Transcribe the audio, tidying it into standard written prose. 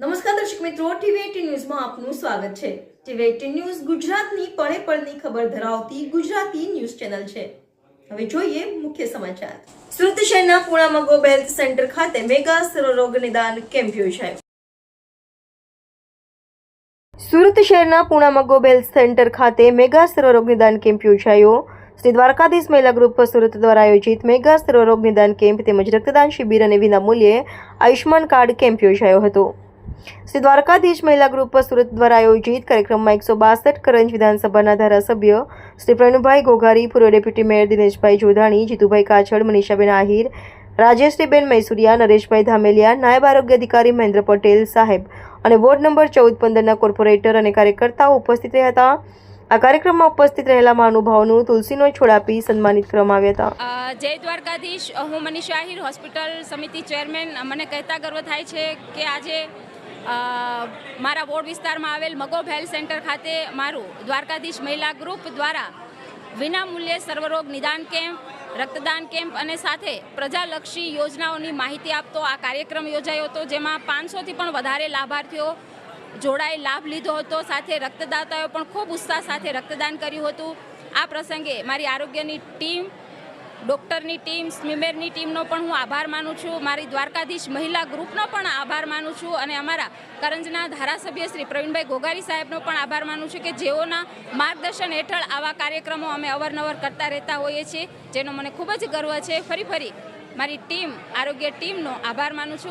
નમસ્કાર દર્શક મિત્રો, ટીવી18 ન્યૂઝમાં આપનું સ્વાગત છે। ટીવી18 ન્યૂઝ ગુજરાતની પળે પળની ખબર ધરાવતી ગુજરાતી ન્યૂઝ ચેનલ છે। હવે જોઈએ મુખ્ય સમાચાર। સુરત શહેરના પૂણામાં ગો હેલ્થ સેન્ટર ખાતે મેગા સર્વરોગ નિદાન કેમ્પ યોજાયો। સુરત શહેરના પૂણામાં ગો હેલ્થ સેન્ટર ખાતે મેગા સર્વરોગ નિદાન કેમ્પ યોજાયો। શ્રી દ્વારકાધીશ મહિલા ગ્રુપ સુરત દ્વારા આયોજિત મેગા સર્વરોગ નિદાન કેમ્પ તેમજ રક્તદાન શિબિર અને વિનામૂલ્યે આયુષ્માન કાર્ડ કેમ્પ યોજાયો હતો। શ્રી દ્વારકાધીશ મહિલા ગ્રુપ સુરત દ્વારા આયોજિત કાર્યક્રમમાં 162 કરંજ વિધાનસભાના ધારાસભ્ય શ્રી પ્રવીણભાઈ ઘોઘારી, પૂર્વ ડેપ્યુટી મેયર દિનેશભાઈ જોધાણી, જીતુભાઈ કાછડ, મનીષાબેન આહિર, રાજેશ્રીબેન મૈસુરિયા, નરેશભાઈ ધામેલિયા, નાયબ આરોગ્ય અધિકારી મહેન્દ્ર પટેલ સાહેબ અને વોર્ડ નંબર 14-15ના કોર્પોરેટર અને કાર્યકર્તાઓ ઉપસ્થિત રહ્યા હતા। આ કાર્યક્રમમાં ઉપસ્થિત રહેલા મહાનુભાવોનું તુલસીનો છોડ આપી સન્માનિત કરવામાં આવ્યા હતા। જય દ્વારકાધીશ। હું મનીષા આહિર, હોસ્પિટલ સમિતિ ચેરમેન। મને કહેતા ગર્વ થાય છે કે આજે મારા વોર્ડ વિસ્તારમાં આવેલ મગોબ હેલ્થ સેન્ટર ખાતે મારું દ્વારકાધીશ મહિલા ગ્રુપ દ્વારા વિનામૂલ્યે સર્વરોગ નિદાન કેમ્પ, રક્તદાન કેમ્પ અને સાથે પ્રજાલક્ષી યોજનાઓની માહિતી આપતો આ કાર્યક્રમ યોજાયો હતો, જેમાં 500થી પણ વધારે લાભાર્થીઓ જોડાઈ લાભ લીધો હતો। સાથે રક્તદાતાઓ પણ ખૂબ ઉત્સાહ સાથે રક્તદાન કર્યું હતું। આ પ્રસંગે મારી આરોગ્યની ટીમ, ડૉક્ટરની ટીમ, સ્મીમેરની ટીમનો પણ હું આભાર માનું છું। મારી દ્વારકાધીશ મહિલા ગ્રુપનો પણ આભાર માનું છું અને અમારા કરંજના ધારાસભ્ય શ્રી પ્રવીણભાઈ ઘોઘારી સાહેબનો પણ આભાર માનું છું કે જેઓના માર્ગદર્શન હેઠળ આવા કાર્યક્રમો અમે અવારનવાર કરતા રહેતા હોઈએ છીએ, જેનો મને ખૂબ જ ગર્વ છે। ફરી મારી ટીમ, આરોગ્ય ટીમનો આભાર માનું છું।